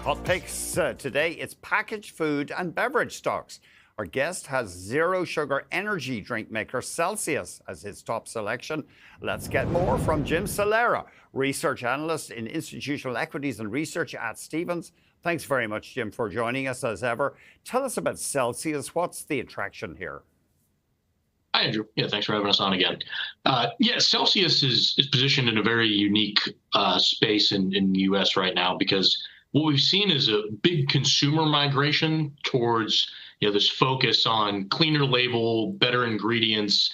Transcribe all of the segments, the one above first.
Hot picks today, it's packaged food and beverage stocks. Our guest has zero sugar energy drink maker Celsius as his top selection. Let's get more from Jim Salera, research analyst in institutional equities and research at Stephens. Thanks very much, Jim, for joining us as ever. Tell us about Celsius. What's the attraction here? Hi, Andrew. Yeah, thanks for having us on again. Celsius is positioned in a very unique space in the U.S. right now, because what we've seen is a big consumer migration towards this focus on cleaner label, better ingredients,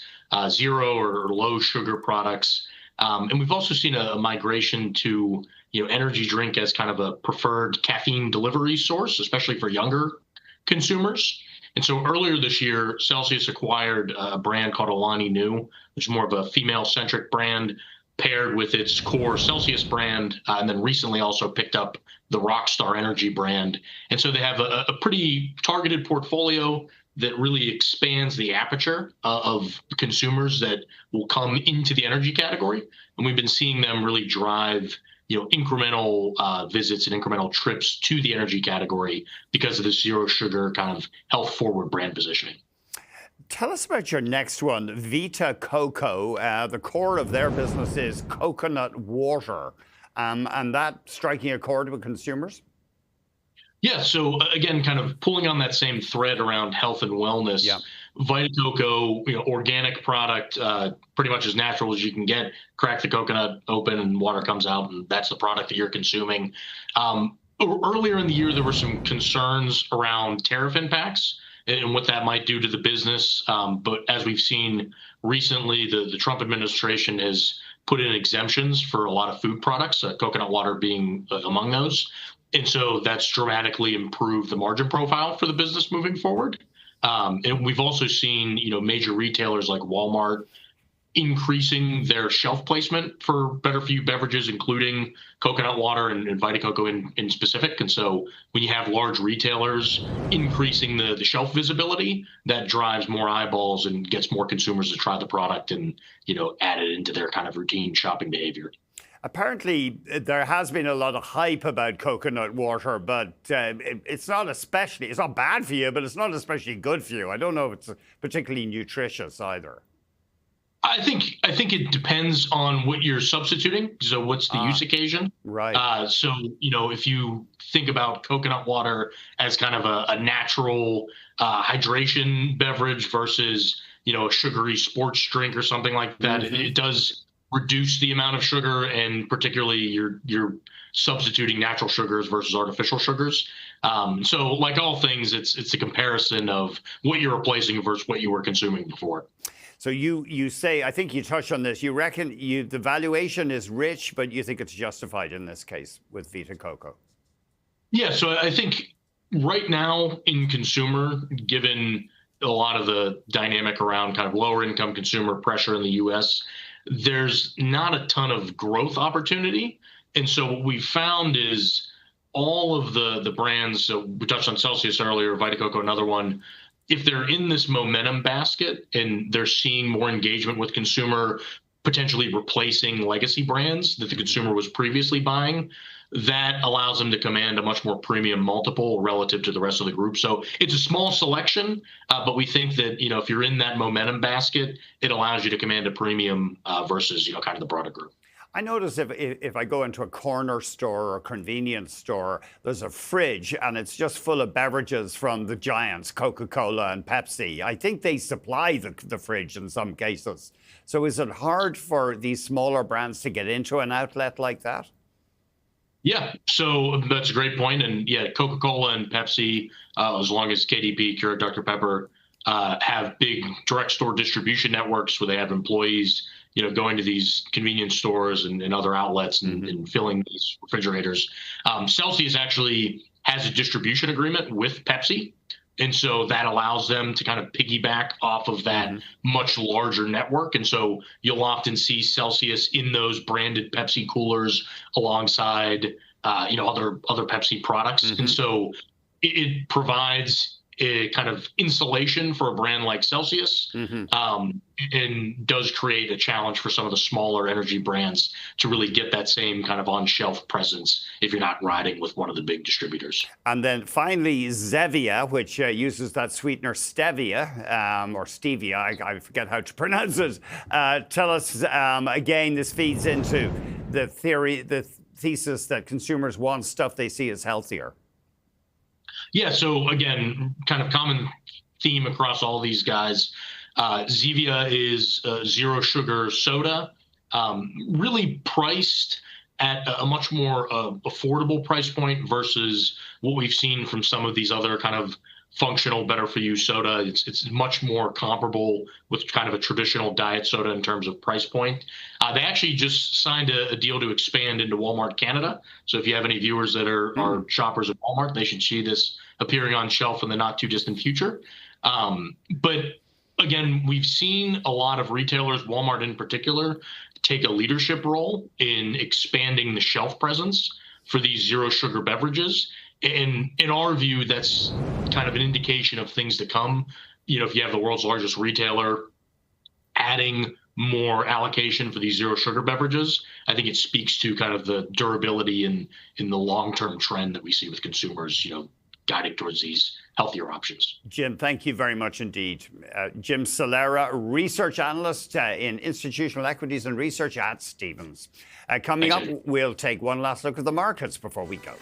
zero or low sugar products, and we've also seen a migration to energy drink as kind of a preferred caffeine delivery source, especially for younger consumers. And so earlier this year, Celsius acquired a brand called Alani Nu, which is more of a female-centric brand, paired with its core Celsius brand, and then recently also picked up the Rockstar Energy brand. And so they have a pretty targeted portfolio that really expands the aperture of consumers that will come into the energy category. And we've been seeing them really drive incremental visits and incremental trips to the energy category because of the zero sugar kind of health forward brand positioning. Tell us about your next one, Vita Coco. The core of their business is coconut water, and that striking a chord with consumers? Yeah, so again, kind of pulling on that same thread around health and wellness. Yeah. Vita Coco, organic product, pretty much as natural as you can get. Crack the coconut open and water comes out, and that's the product that you're consuming. Earlier in the year, there were some concerns around tariff impacts and what that might do to the business. But as we've seen recently, the Trump administration has put in exemptions for a lot of food products, coconut water being among those. And so that's dramatically improved the margin profile for the business moving forward. And we've also seen, major retailers like Walmart increasing their shelf placement for better for you beverages, including coconut water and Vita Coco in specific. And so when you have large retailers increasing the shelf visibility, that drives more eyeballs and gets more consumers to try the product and, add it into their kind of routine shopping behavior. Apparently, there has been a lot of hype about coconut water, but it's not bad for you, but it's not especially good for you. I don't know if it's particularly nutritious either. I think it depends on what you're substituting. So what's the use occasion? Right. So, if you think about coconut water as kind of a natural hydration beverage versus, a sugary sports drink or something like that, mm-hmm. It does reduce the amount of sugar, and particularly you're substituting natural sugars versus artificial sugars. So like all things, it's a comparison of what you're replacing versus what you were consuming before. So you say, I think you touched on this, you reckon the valuation is rich, but you think it's justified in this case with Vita Coco? Yeah, so I think right now in consumer, given a lot of the dynamic around kind of lower income consumer pressure in the US, there's not a ton of growth opportunity. And so what we found is all of the brands, so we touched on Celsius earlier, Vita Coco, another one, if they're in this momentum basket and they're seeing more engagement with consumer, potentially replacing legacy brands that the consumer was previously buying, that allows them to command a much more premium multiple relative to the rest of the group. So it's a small selection, but we think that, if you're in that momentum basket, it allows you to command a premium versus, kind of the broader group. I notice if I go into a corner store or a convenience store, there's a fridge and it's just full of beverages from the giants, Coca-Cola and Pepsi. I think they supply the fridge in some cases. So is it hard for these smaller brands to get into an outlet like that? Yeah, so that's a great point. And yeah, Coca-Cola and Pepsi, as long as KDP, Keurig Dr. Pepper, have big direct store distribution networks where they have employees, going to these convenience stores and other outlets and filling these refrigerators. Celsius actually has a distribution agreement with Pepsi. And so that allows them to kind of piggyback off of that much larger network. And so you'll often see Celsius in those branded Pepsi coolers alongside, other Pepsi products. And so it provides a kind of insulation for a brand like Celsius, and does create a challenge for some of the smaller energy brands to really get that same kind of on-shelf presence if you're not riding with one of the big distributors. And then finally, Zevia, which uses that sweetener stevia, or stevia, I forget how to pronounce it. Tell us, again, this feeds into the thesis that consumers want stuff they see as healthier. Yeah, so again, kind of common theme across all these guys. Zevia is zero sugar soda, really priced at a much more affordable price point versus what we've seen from some of these other kind of functional, better for you soda. It's much more comparable with kind of a traditional diet soda in terms of price point. They actually just signed a deal to expand into Walmart Canada. So if you have any viewers that are shoppers at Walmart, they should see this appearing on shelf in the not too distant future. But again, we've seen a lot of retailers, Walmart in particular, take a leadership role in expanding the shelf presence for these zero sugar beverages. And in our view, that's kind of an indication of things to come. You know, if you have the world's largest retailer adding more allocation for these zero sugar beverages, I think it speaks to kind of the durability and in the long-term trend that we see with consumers, you know, guiding towards these healthier options. Jim, thank you very much indeed. Jim Salera, research analyst in institutional equities and research at Stephens. Coming up, we'll take one last look at the markets before we go.